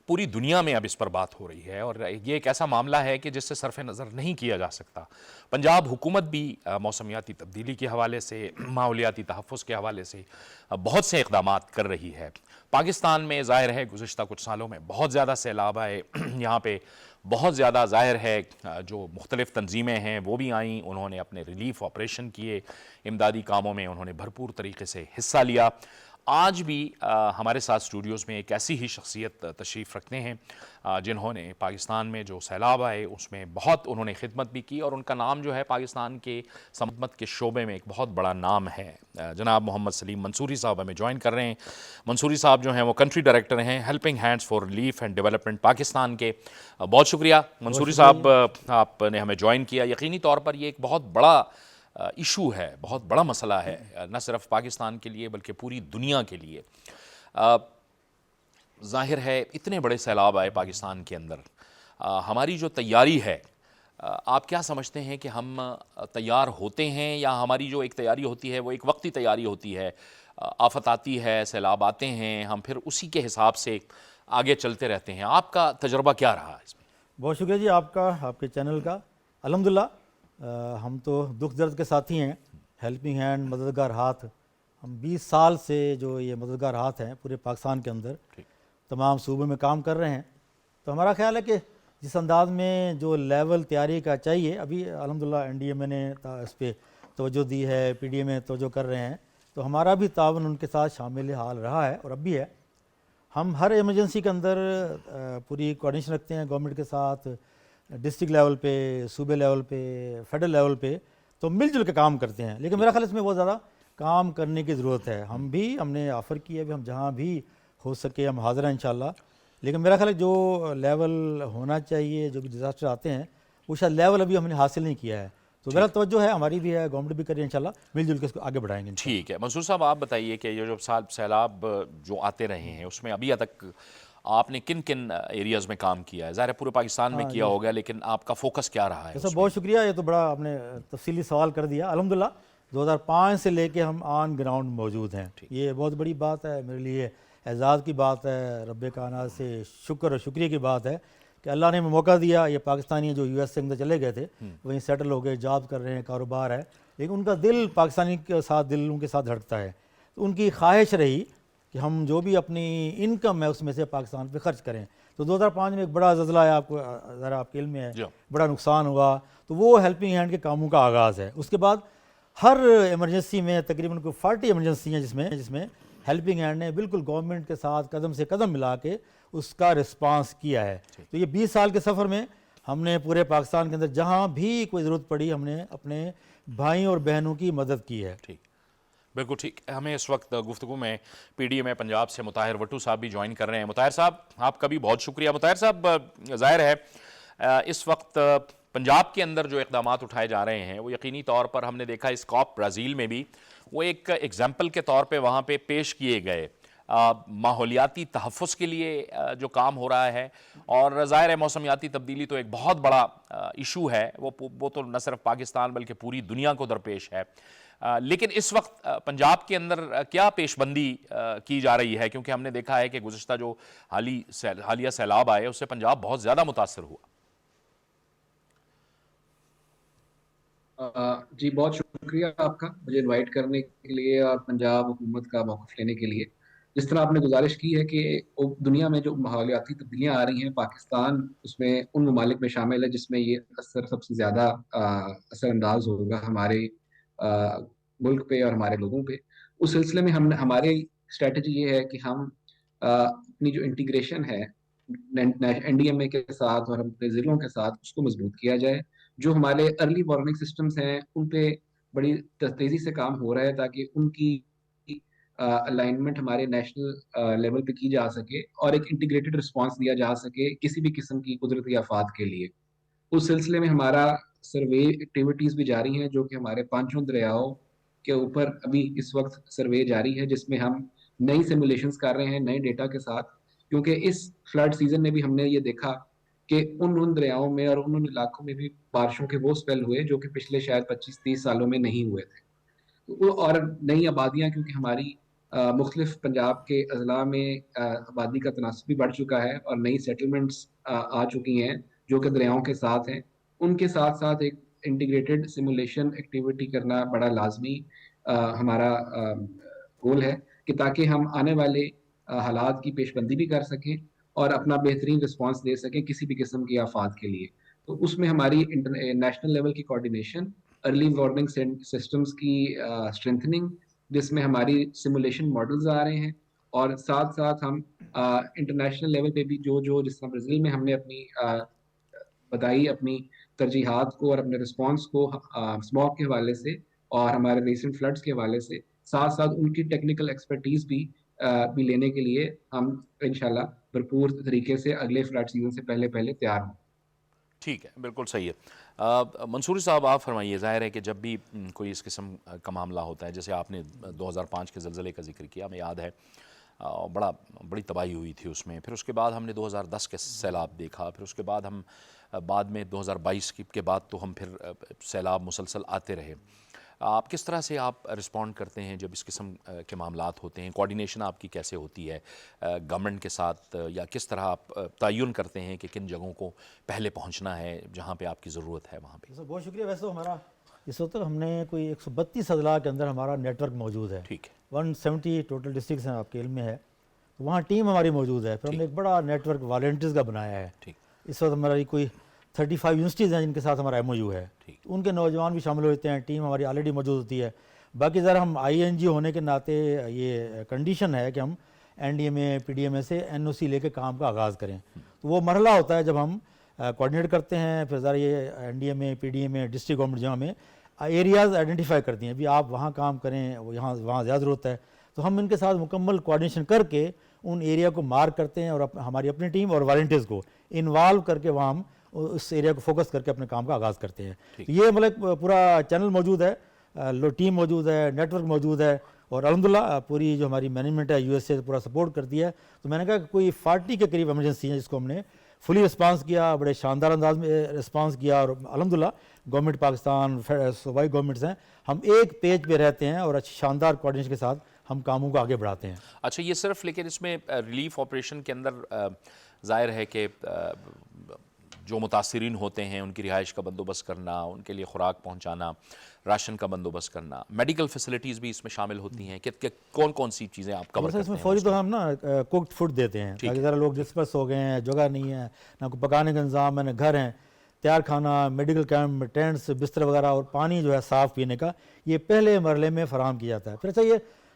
पूरी दुनिया में अब इस पर बात हो रही है और ये एक ऐसा मामला है कि जिससे सरफ नज़र नहीं किया जा सकता। पंजाब हुकूमत भी मौसमियाती तब्दीली के हवाले से, माहौलियाती तहफ़्फ़ुज़ के हवाले से बहुत से इक़दामात कर रही है। पाकिस्तान में ज़ाहिर है गुज़श्ता कुछ सालों में बहुत ज़्यादा सैलाब आए, यहाँ पे बहुत ज़्यादा ज़ाहिर है जो मुख्तलिफ़ तंजीमें हैं वो भी आईं, उन्होंने अपने रिलीफ़ ऑपरेशन किए, इमदादी कामों में उन्होंने भरपूर तरीके से हिस्सा लिया। आज भी हमारे साथ स्टूडियोज़ में एक ऐसी ही शख्सियत तशरीफ़ रखते हैं जिन्होंने पाकिस्तान में जो सैलाब आए उसमें बहुत उन्होंने खिदमत भी की और उनका नाम जो है पाकिस्तान के समत के शोबे में एक बहुत बड़ा नाम है। जनाब मोहम्मद सलीम मंसूरी साहब हमें ज्वाइन कर रहे हैं। मंसूरी साहब जो हैं वो कंट्री डायरेक्टर हैं helping hands for relief and development Pakistan के। बहुत शुक्रिया मंसूरी साहब, आपने हमें ज्वाइन किया। यकीनी तौर पर ये एक बहुत बड़ा इशू है, बहुत बड़ा मसला है, न सिर्फ पाकिस्तान के लिए बल्कि पूरी दुनिया के लिए। ज़ाहिर है इतने बड़े सैलाब आए पाकिस्तान के अंदर, हमारी जो तैयारी है, आप क्या समझते हैं कि हम तैयार होते हैं या हमारी जो एक तैयारी होती है वो एक वक्ती तैयारी होती है, आफत आती है, सैलाब आते हैं, हम फिर उसी के हिसाब से आगे चलते रहते हैं? आपका तजुर्बा क्या रहा इसमें? बहुत शुक्रिया जी आपका, आपके चैनल का। अल्हम्दुलिल्लाह हम तो दुख दर्द के साथी हैं, हेल्पिंग हैंड, मददगार हाथ। हम 20 साल से जो ये मददगार हाथ हैं पूरे पाकिस्तान के अंदर तमाम सूबों में काम कर रहे हैं। तो हमारा ख्याल है कि जिस अंदाज में जो लेवल तैयारी का चाहिए, अभी अल्हम्दुलिल्लाह एनडीएमए ने इस पर तवज्जो दी है, पीडीए में तवज्जो कर रहे हैं, तो हमारा भी तावन उनके साथ शामिल हाल रहा है और अब भी है। हम हर इमरजेंसी के अंदर पूरी कोऑर्डिनेशन रखते हैं गवर्नमेंट के साथ, डिस्ट्रिक्ट लेवल पे, सूबे लेवल पे, फेडरल लेवल पे, तो मिलजुल के काम करते हैं। लेकिन मेरा ख्याल इसमें बहुत ज़्यादा काम करने की ज़रूरत है। हमने ऑफ़र किया है, हम जहाँ भी हो सके हम हाज़िर हैं इंशाल्लाह। लेकिन मेरा ख्याल है जो लेवल होना चाहिए, जो भी डिज़ास्टर आते हैं वो शायद लेवल अभी हमने हासिल नहीं किया है। तो मेरा तवज्जो है, हमारी भी है, गवर्नमेंट भी करें, इंशाल्लाह मिलजुल के इसको आगे बढ़ाएंगे। ठीक है मंसूर साहब, आप बताइए कि ये जो सैलाब जो आते रहे हैं उसमें अभी तक आपने किन किन एरियाज़ में काम किया है? ज़ाहिर है पूरे पाकिस्तान में किया होगा, लेकिन आपका फोकस क्या रहा है? सर बहुत शुक्रिया, ये तो बड़ा आपने तफसीली सवाल कर दिया। अल्हम्दुलिल्लाह 2005 से लेके हम ऑन ग्राउंड मौजूद हैं। ये बहुत बड़ी बात है मेरे लिए, एजाज़ की बात है, रब कायनात से शुक्र और शुक्रिया की बात है कि अल्लाह ने हमें मौका दिया। ये पाकिस्तानी जो यूएस से अंदर चले गए थे वहीं सेटल हो गए, जॉब कर रहे हैं, कारोबार है, लेकिन उनका दिल पाकिस्तानी के साथ, दिल उनके साथ धड़कता है। तो उनकी ख्वाहिश रही कि हम जो भी अपनी इनकम है उसमें से पाकिस्तान पे खर्च करें। तो 2005 में एक बड़ा ज़लज़ला है, आपको ज़रा आपके इल्म में है, बड़ा नुकसान हुआ। तो वो हेल्पिंग हैंड के कामों का आगाज़ है। उसके बाद हर इमरजेंसी में तकरीबन कोई 40 इमरजेंसी हैं जिसमें हेल्पिंग हैंड ने बिल्कुल गवर्नमेंट के साथ कदम से कदम मिला के उसका रिस्पांस किया है। तो ये 20 साल के सफ़र में हमने पूरे पाकिस्तान के अंदर जहाँ भी कोई ज़रूरत पड़ी हमने अपने भाई और बहनों की मदद की है। ठीक, बिल्कुल ठीक। हमें इस वक्त गुफ्तगू में PDM पंजाब से मुताहिर वट्टू साहब भी ज्वाइन कर रहे हैं। मुताहिर साहब, आपका भी बहुत शुक्रिया। मुताहिर साहब, ज़ाहिर है इस वक्त पंजाब के अंदर जो इक़दामात उठाए जा रहे हैं वो यकीनी तौर पर हमने देखा इस कॉप ब्राज़ील में भी वो एक एग्जाम्पल के तौर पे वहाँ पे पेश किए गए। माहौलियाती तहफ़्फ़ुज़ के लिए जो काम हो रहा है, और ज़ाहिर है मौसमियाती तब्दीली तो एक बहुत बड़ा इशू है, वो तो न सिर्फ पाकिस्तान बल्कि पूरी दुनिया को दरपेश है। लेकिन इस वक्त पंजाब के अंदर क्या पेशबंदी की जा रही है, क्योंकि हमने देखा है कि गुज़िश्ता जो हालिया सैलाब आए उससे पंजाब बहुत ज़्यादा मुतासर हुआ। जी, बहुत शुक्रिया आपका मुझे इनवाइट करने के लिए और पंजाब हुकूमत का मौक़िफ़ लेने के लिए। जिस तरह आपने गुजारिश की है कि दुनिया में जो माहौलियाती तब्दीलियाँ आ रही हैं, पाकिस्तान उसमें उन ममालिक में शामिल है जिसमें ये असर सबसे ज़्यादा असरअंदाज होगा हमारे मुल्क पे और हमारे लोगों पे। उस सिलसिले में हमारी स्ट्रेटजी ये है कि हम अपनी जो इंटीग्रेशन है NDMA के साथ और अपने ज़िलों के साथ उसको मजबूत किया जाए। जो हमारे अर्ली वार्निंग सिस्टम्स हैं उन पे बड़ी तेज़ी से काम हो रहा है ताकि उनकी अलाइनमेंट हमारे नेशनल लेवल पे की जा सके और एक इंटीग्रेटेड रिस्पांस दिया जा सके किसी भी किस्म की कुदरती आफात के लिए। उस सिलसिले में हमारा सर्वे एक्टिविटीज़ भी जारी हैं, जो कि हमारे पांचों दरियाओं के ऊपर अभी इस वक्त सर्वे जारी है, जिसमें हम नई सिमुलेशंस कर रहे हैं नए डेटा के साथ। क्योंकि इस फ्लड सीजन में भी हमने ये देखा कि उन दरियाओं में और उन इलाकों में भी बारिशों के वो स्पेल हुए जो कि पिछले शायद 25-30 सालों में नहीं हुए थे। तो और नई आबादियाँ, क्योंकि हमारी मुख्तलिफ पंजाब के अजला में आबादी का तनासब भी बढ़ चुका है और नई सेटलमेंट्स आ चुकी हैं जो कि दरियाओं के साथ हैं। उनके साथ साथ एक इंटीग्रेटेड सिमुलेशन एक्टिविटी करना बड़ा लाजमी हमारा गोल है कि ताकि हम आने वाले हालात की पेशबंदी भी कर सकें और अपना बेहतरीन रिस्पांस दे सकें किसी भी किस्म की आफात के लिए। तो उसमें हमारी नेशनल लेवल की कोऑर्डिनेशन, अर्ली वार्निंग सिस्टम्स की स्ट्रेंथनिंग, जिसमें हमारी सिमुलेशन मॉडल्स आ रहे हैं, और साथ साथ हम इंटरनेशनल लेवल पे भी जो जिस तरह ब्राज़ील में हमने अपनी बताई अपनी तरजीहात को और अपने रिस्पांस को स्मॉग के हवाले से और हमारे रिसेंट फ्लड्स के हवाले से, साथ साथ उनकी टेक्निकल एक्सपर्टीज़ भी लेने के लिए हम इंशाल्लाह भरपूर तरीके से अगले फ्लड सीजन से पहले तैयार हों। ठीक है, बिल्कुल सही है। मंसूरी साहब, आप फरमाइए। ज़ाहिर है कि जब भी कोई इस किस्म का मामला होता है, जैसे आपने 2005 के ज़लज़ले का जिक्र किया, हमें याद है बड़ी तबाही हुई थी उसमें। फिर उसके बाद हमने 2010 के सैलाब देखा, फिर उसके बाद हम बाद में 2022 के बाद तो हम फिर सैलाब मुसलसल आते रहे। आप किस तरह से आप रिस्पॉन्ड करते हैं जब इस किस्म के मामलात होते हैं? कोऑर्डिनेशन आपकी कैसे होती है गवर्नमेंट के साथ, या किस तरह आप तयन करते हैं कि किन जगहों को पहले पहुंचना है जहां पे आपकी ज़रूरत है वहां पे? बहुत शुक्रिया। वैसे तो हमारा इस वक्त हमने कोई 132 अजला के अंदर हमारा नेटवर्क मौजूद है। ठीक है। 170 टोटल डिस्ट्रिक्ट्स हैं आपके इल्म में है, तो वहाँ टीम हमारी मौजूद है। फिर हमने एक बड़ा नेटवर्क वॉलंटियर्स का बनाया है। ठीक। इस वक्त हमारी कोई 35 यूनिवर्सिटीज़ हैं जिनके साथ हमारा MOU है। उनके नौजवान भी शामिल होते हैं, टीम हमारी ऑलरेडी मौजूद होती है। बाकी ज़रा हम ING होने के नाते ये कंडीशन है कि हम NDMA PDMA से NOC लेके काम का आगाज़ करें। तो वो मरहला होता है जब हम कोऑर्डिनेट करते हैं। फिर ज़रा ये NDMA PDMA डिस्ट्रिक्ट गवर्नमेंट जहाँ में एरियाज़ आइडेंटिफाई करती हैं, भी आप वहाँ काम करें, वहाँ ज़्यादा ज़रूरत है, तो हम इनके साथ मुकम्मल कोऑर्डिनेशन करके उन एरिया को मार्क करते हैं और हमारी अपनी टीम और वॉलंटियर्स को इन्वॉल्व करके वहाँ हम उस एरिया को फोकस करके अपने काम का आगाज़ करते हैं। तो ये मतलब पूरा चैनल मौजूद है, टीम मौजूद है, नेटवर्क मौजूद है, और अल्हम्दुलिल्लाह पूरी जो हमारी मैनेजमेंट है USA से पूरा सपोर्ट करती है। तो मैंने कहा कि कोई 40 के करीब इमरजेंसी है जिसको हमने फुली रिस्पांस किया, बड़े शानदार अंदाज में रिस्पांस किया और अल्हम्दुलिल्लाह गवर्नमेंट पाकिस्तान, सूबाई गवर्नमेंट्स हैं, हम एक पेज पे रहते हैं और अच्छी शानदार कोऑर्डिनेशन के साथ हम कामों को आगे बढ़ाते हैं। अच्छा, ये सिर्फ लेकिन इसमें रिलीफ ऑपरेशन के अंदर ज़ाहिर है कि जो मुतासरीन होते हैं उनकी रिहाइश का बंदोबस्त करना, उनके लिए खुराक पहुँचाना, राशन का बंदोबस्त करना, मेडिकल फैसिलिटीज़ भी इसमें शामिल होती हैं कि कौन कौन सी चीज़ें आप कवर करते इसमें हैं? फौरी तो हम ना कुक्ड फूड देते हैं ताकि ज़रा लोग डिस्पर्स हो गए हैं, जगह नहीं है, ना कोई पकाने का इंतजाम है, ना घर हैं, तैयार खाना, मेडिकल कैंप, टेंट्स, बिस्तर वगैरह और पानी जो है साफ़ पीने का, ये पहले मरले में फ़राहम किया जाता है। फिर अच्छा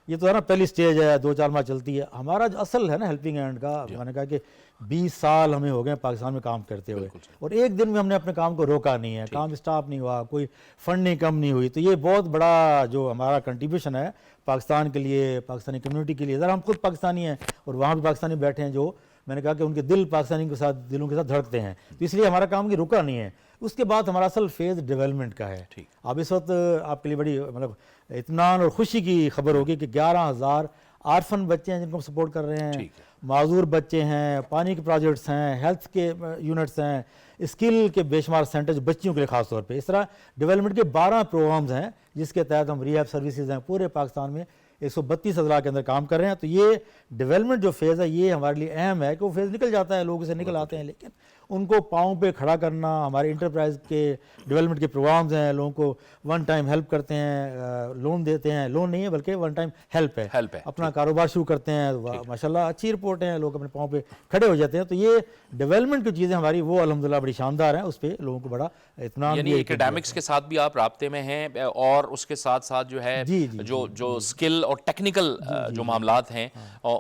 ये तो है ना पहली स्टेज है, 2-4 माह चलती है। हमारा जो असल है ना हेल्पिंग हैंड का, मैंने कहा कि 20 साल हमें हो गए पाकिस्तान में काम करते हुए और एक दिन में हमने अपने काम को रोका नहीं है, काम स्टॉप नहीं हुआ, कोई फंडिंग कम नहीं हुई। तो ये बहुत बड़ा जो हमारा कंट्रीब्यूशन है पाकिस्तान के लिए, पाकिस्तानी कम्युनिटी के लिए। ज़रा हम खुद पाकिस्तानी हैं और वहाँ भी पाकिस्तानी बैठे हैं, जो मैंने कहा कि उनके दिल पाकिस्तानी के साथ, दिलों के साथ धड़कते हैं, तो इसलिए हमारा काम की रुका नहीं है। उसके बाद हमारा असल फेज़ डेवलपमेंट का है। अब इस वक्त आपके लिए बड़ी मतलब इत्मीनान और खुशी की खबर होगी कि 11,000 आर्फन बच्चे हैं जिनको हम सपोर्ट कर रहे हैं, माजूर बच्चे हैं, पानी के प्रोजेक्ट्स हैं, हेल्थ के यूनिट्स हैं, स्किल के बेशुमार सेंटर्स बच्चियों के लिए खास तौर पे। इस तरह डेवलपमेंट के 12 प्रोग्राम्स हैं जिसके तहत हम रिहैब सर्विसेज हैं पूरे पाकिस्तान में 132 अजला के अंदर काम कर रहे हैं। तो ये डेवलपमेंट जो फेज़ है ये हमारे लिए अहम है कि वो फेज़ निकल जाता है, लोग इसे निकल आते हैं, लेकिन उनको पाँव पे खड़ा करना, हमारे इंटरप्राइज के डेवलपमेंट के प्रोग्राम्स हैं, लोगों को वन टाइम हेल्प करते हैं, लोन देते हैं, लोन नहीं है बल्कि वन टाइम हेल्प है, अपना कारोबार शुरू करते हैं, माशाल्लाह अच्छी रिपोर्ट है, लोग अपने पाँव पे खड़े हो जाते हैं। तो ये डेवलपमेंट की चीज़ें हमारी वो अल्हम्दुलिल्लाह बड़ी शानदार हैं, उस पर लोगों को बड़ा इत्मीनान। यानी एकेडमिक्स के साथ भी आप राब्ते में हैं और उसके साथ साथ जो है जो स्किल और टेक्निकल जो मामलात हैं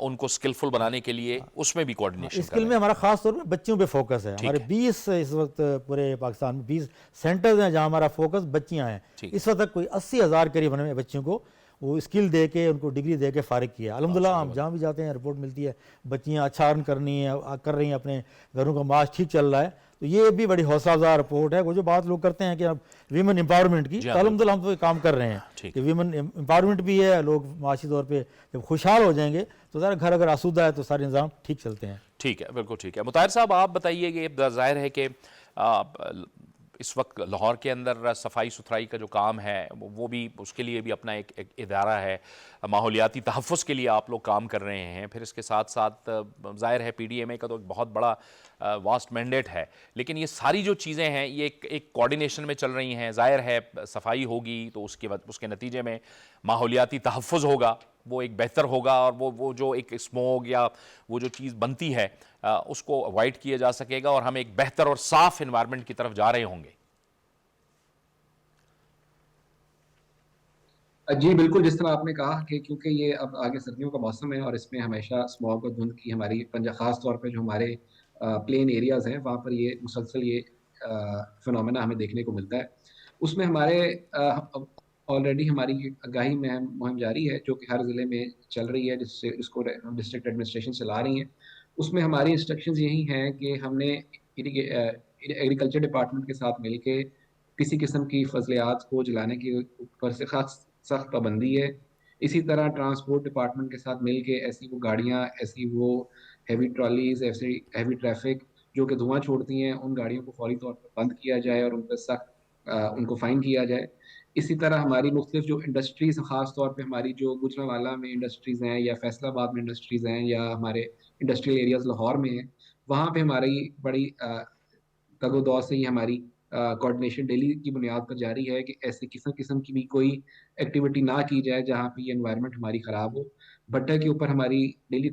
उनको स्किलफुल बनाने के लिए उसमें भी कोऑर्डिनेशन। स्किल में हमारा खास तौर पर बच्चियों पे फोकस है। हमारे 20 इस वक्त पूरे पाकिस्तान में 20 सेंटर्स हैं जहां हमारा फोकस बच्चियां हैं। इस वक्त तक कोई 80,000 करीब हमें बच्चियों को वो स्किल दे के, उनको डिग्री दे के फारिग किया। अल्हम्दुलिल्लाह हम जहाँ भी जाते हैं रिपोर्ट मिलती है बच्चियाँ अच्छा अर्न कर रही हैं, अपने घरों का माश ठीक चल रहा है। तो ये भी बड़ी हौसला अफजा रिपोर्ट है। वो जो बात लोग करते हैं कि अब वीमेन एम्पावरमेंट की, तो अल्हम्दुलिल्लाह हम तो काम कर रहे हैं कि वीमेन एम्पावरमेंट भी है। लोग माशी तौर पे जब खुशहाल हो जाएंगे तो ज़रा घर अगर आसूदा है तो सारे निज़ाम ठीक चलते हैं। ठीक है, बिल्कुल ठीक है। मुताहिर साहब आप बताइए कि ज़ाहिर है कि इस वक्त लाहौर के अंदर सफाई सुथराई का जो काम है वो भी, उसके लिए भी अपना एक इदारा है, माहौलियाती तहफ़्फ़ुज़ के लिए आप लोग काम कर रहे हैं। फिर इसके साथ साथ ज़ाहिर है PDMA का तो एक बहुत बड़ा वास्ट मैंडेट है, लेकिन ये सारी जो चीज़ें हैं ये एक कोऑर्डिनेशन में चल रही हैं। ज़ाहिर है सफाई होगी तो उसके नतीजे में माहौलियाती तहफ़्फ़ुज़ होगा, वो एक बेहतर होगा और वो जो एक स्मोग या वो जो चीज़ बनती है उसको अवॉइड किया जा सकेगा और हम एक बेहतर और साफ एनवायरनमेंट की तरफ जा रहे होंगे। जी बिल्कुल, जिस तरह आपने कहा कि क्योंकि ये अब आगे सर्दियों का मौसम है और इसमें हमेशा स्मॉग और धुंध की हमारी खास तौर पे जो हमारे प्लेन एरियाज़ हैं वहाँ पर ये मुसलसल ये फिनोमेना हमें देखने को मिलता है। उसमें हमारे ऑलरेडी हमारी आगाही मुहिम जारी है जो कि हर ज़िले में चल रही है, जिससे इसको डिस्ट्रिक्ट एडमिनिस्ट्रेशन चला रही हैं। उसमें हमारी इंस्ट्रक्शंस यही हैं कि हमने एग्रीकल्चर डिपार्टमेंट के साथ मिलके किसी किस्म की फजलियात को जलाने के ऊपर से खास सख्त पाबंदी है। इसी तरह ट्रांसपोर्ट डिपार्टमेंट के साथ मिलके ऐसी वो गाड़ियाँ, ऐसी वो हैवी ट्रॉलीज, ऐसी हैवी ट्रैफिक जो कि धुआं छोड़ती हैं, उन गाड़ियों को फौरी तौर पर बंद किया जाए और उन पर सख्त उनको फाइन किया जाए। इसी तरह हमारी मुख्तलिफ जो इंडस्ट्रीज़, ख़ास तौर पे हमारी जो गुजरांवाला में इंडस्ट्रीज़ हैं या फैसलाबाद में इंडस्ट्रीज़ हैं या हमारे इंडस्ट्रियल एरियाज़ लाहौर में हैं, वहाँ पे हमारी बड़ी तगोदौ से ही हमारी कोऑर्डिनेशन डेली की बुनियाद पर जारी है कि ऐसी किस्म किस्म की भी कोई एक्टिविटी ना की जाए जहाँ पे ये एनवायरनमेंट हमारी ख़राब हो। भट्टे के ऊपर हमारी डेली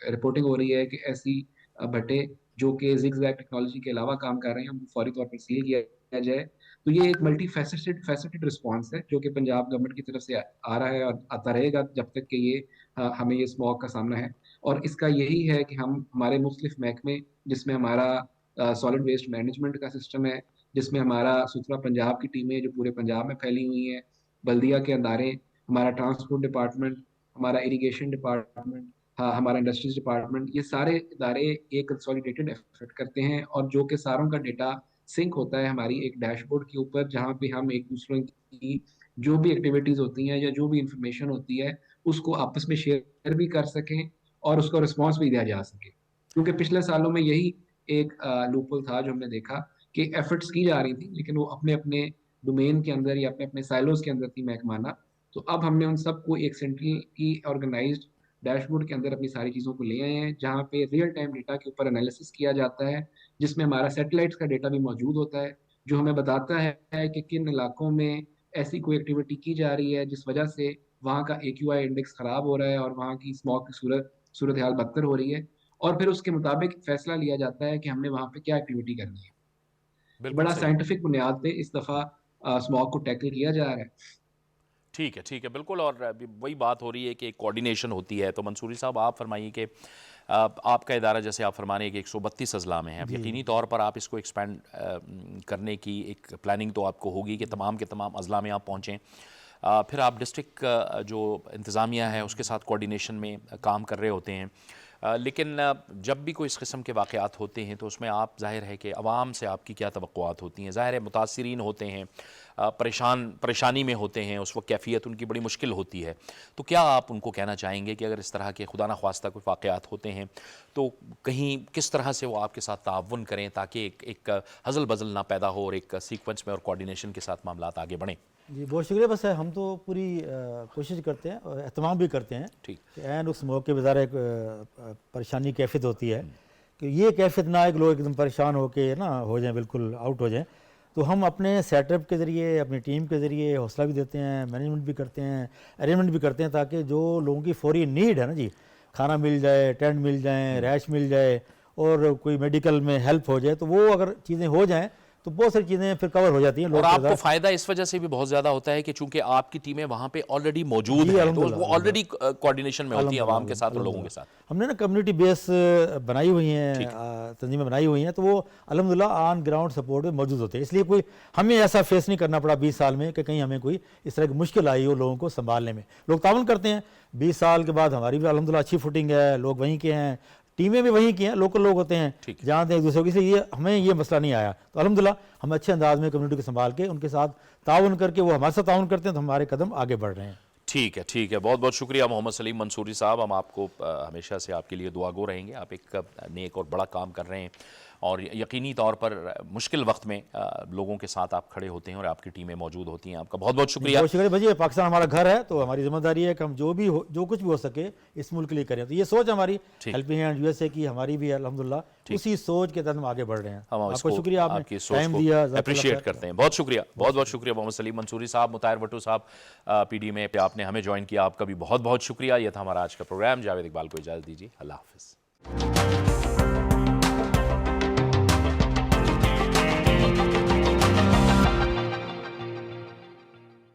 रिपोर्टिंग हो रही है कि ऐसी भट्टे जो कि ज़िगज़ैग टेक्नोलॉजी के अलावा काम कर रहे हैं उनको फौरी तौर पर सील किया जाए। तो ये एक मल्टी फैसेटेड रिस्पॉन्स है जो कि पंजाब गवर्नमेंट की तरफ से आ रहा है और आता रहेगा जब तक कि ये हमें ये स्मॉग का सामना है। और इसका यही है कि हम हमारे मुख्तलिफ महकमे, जिसमें हमारा सॉलिड वेस्ट मैनेजमेंट का सिस्टम है, जिसमें हमारा सुथरा पंजाब की टीमें जो पूरे पंजाब में फैली हुई हैं, बल्दिया के अदारे, हमारा ट्रांसपोर्ट डिपार्टमेंट, हमारा इरिगेशन डिपार्टमेंट, हमारा इंडस्ट्रीज डिपार्टमेंट, ये सारे इदारे एक कंसोलिडेटेड एफर्ट करते हैं और जो कि सारों का डेटा सिंक होता है हमारी एक डैशबोर्ड के ऊपर, जहाँ पे हम एक दूसरे की जो भी एक्टिविटीज़ होती हैं या जो भी इंफॉर्मेशन होती है उसको आपस में शेयर भी कर सकें और उसको रिस्पॉन्स भी दिया जा सके। क्योंकि पिछले सालों में यही एक लूपहोल था जो हमने देखा कि एफर्ट्स की जा रही थी, लेकिन वो अपने अपने डोमेन के अंदर या अपने अपने साइलोज के अंदर थी महकमाना। तो अब हमने उन सबको एक सेंट्रल की ऑर्गेनाइज्ड डैशबोर्ड के अंदर अपनी सारी चीज़ों को ले आए हैं, जहाँ पे रियल टाइम डेटा के ऊपर एनालिसिस किया जाता है, जिसमें हमारा सैटेलाइट्स का डेटा भी मौजूद होता है, जो हमें बताता है कि किन इलाकों में ऐसी कोई एक्टिविटी की जा रही है जिस वजह से वहाँ का AQI इंडेक्स खराब हो रहा है और वहाँ की स्मॉग की सूरत हाल बदतर हो रही है, और फिर उसके मुताबिक फैसला लिया जाता है कि हमने वहाँ पे क्या एक्टिविटी करनी है। तो बिल्कुल बड़ा सही। साइंटिफिक बुनियाद पे इस दफ़ा स्मॉग को टैकल किया जा रहा है। ठीक है, बिल्कुल। और अभी वही बात हो रही है कि कोऑर्डिनेशन होती है। तो मंसूरी साहब, आप फरमाइए कि आपका इदारा, जैसे आप फरमा रहे हैं कि 132 अजला में है, अब यकीनी तौर पर आप इसको एक्सपेंड करने की एक प्लानिंग तो आपको होगी कि तमाम के तमाम अजला में आप पहुँचें। फिर आप डिस्ट्रिक्ट जो इंतज़ामिया है उसके साथ कोऑर्डिनेशन में काम कर रहे होते हैं। लेकिन जब भी कोई इस किस्म के वाक़यात होते हैं तो उसमें आप, ज़ाहिर है कि अवाम से आपकी क्या तवक्कुआत होती हैं? ज़ाहिर है मुतासिरीन होते हैं, परेशानी में होते हैं, उस वक्त कैफियत उनकी बड़ी मुश्किल होती है। तो क्या आप उनको कहना चाहेंगे कि अगर इस तरह के खुदा न ख्वास्ता कोई वाक़यात होते हैं तो कहीं किस तरह से वो आपके साथ ताअवुन करें ताकि एक हज़ल बज़ल ना पैदा हो और एक सीक्वेंस में और कोऑर्डिनेशन के साथ मामलात आगे बढ़ें? जी बहुत शुक्रिया। बस हम तो पूरी कोशिश करते हैं और एहतमाम भी करते हैं ठीक। कि ऐन उस मौके पर ज़रा एक परेशानी कैफियत होती है कि ये कैफियत ना एक लोग एकदम परेशान होके ना हो जाएं, बिल्कुल आउट हो जाएं। तो हम अपने सेटअप के ज़रिए, अपनी टीम के ज़रिए हौसला भी देते हैं, मैनेजमेंट भी करते हैं, अरेंजमेंट भी करते हैं, ताकि जो लोगों की फौरी नीड है ना जी, खाना मिल जाए, टेंट मिल जाए, रैश मिल जाए और कोई मेडिकल में हेल्प हो जाए, तो वो अगर चीज़ें हो जाएँ तो बहुत सारी चीज़ें फिर कवर हो जाती हैं। और आपको फ़ायदा इस वजह से भी बहुत ज़्यादा होता है कि चूंकि आपकी टीमें वहाँ पे ऑलरेडी मौजूद हैं, तो वो ऑलरेडी कोऑर्डिनेशन में होती है आवाम के साथ और लोगों के साथ। हमने ना कम्युनिटी बेस बनाई हुई हैं, तंजीमें बनाई हुई हैं, तो वो अल्हम्दुलिल्लाह ऑन ग्राउंड सपोर्ट में मौजूद होते हैं। इसलिए कोई हमें ऐसा फेस नहीं करना पड़ा 20 साल में कि कहीं हमें कोई इस तरह की मुश्किल आई हो लोगों को संभालने में। लोग ताउन करते हैं। 20 साल के बाद हमारी भी अल्हम्दुलिल्लाह अच्छी फुटिंग है, लोग वहीं के हैं, टीमें भी वहीं की हैं, लोकल लोग होते हैं, जानते हैं एक दूसरे को, इसलिए ये हमें ये मसला नहीं आया। तो अल्हम्दुलिल्लाह हम अच्छे अंदाज में कम्युनिटी को संभाल के उनके साथ ताउन करके, वो हमारे साथ ताउन करते हैं, तो हमारे कदम आगे बढ़ रहे हैं। ठीक है, बहुत बहुत शुक्रिया मोहम्मद सलीम मंसूरी साहब। हम आपको हमेशा से आपके लिए दुआगो रहेंगे। आप एक नेक और बड़ा काम कर रहे हैं और यकीनी तौर पर मुश्किल वक्त में लोगों के साथ आप खड़े होते हैं और आपकी टीमें मौजूद होती हैं। आपका बहुत बहुत शुक्रिया। बहुत शुक्रिया भाई। पाकिस्तान हमारा घर है, तो हमारी जिम्मेदारी है कि हम जो कुछ भी हो सके इस मुल्क के लिए करें। तो ये सोच हमारी हेल्पिंग हैंड USA की हमारी भी है, अल्हम्दुलिल्लाह उसी सोच के तहत हम आगे बढ़ रहे हैं। आपको शुक्रिया, आपने टाइम दिया, अप्रिशिएट करते हैं। बहुत बहुत शुक्रिया मोहम्मद सलीम मंसूरी साहब। मुताहिर भट्टू साहब, PD में आपने हमें ज्वाइन किया, आपका भी बहुत बहुत शुक्रिया। यह था हमारा आज का प्रोग्राम। जावेद इकबाल को इजाज़त दीजिए। अल्लाह हाफ़िज़।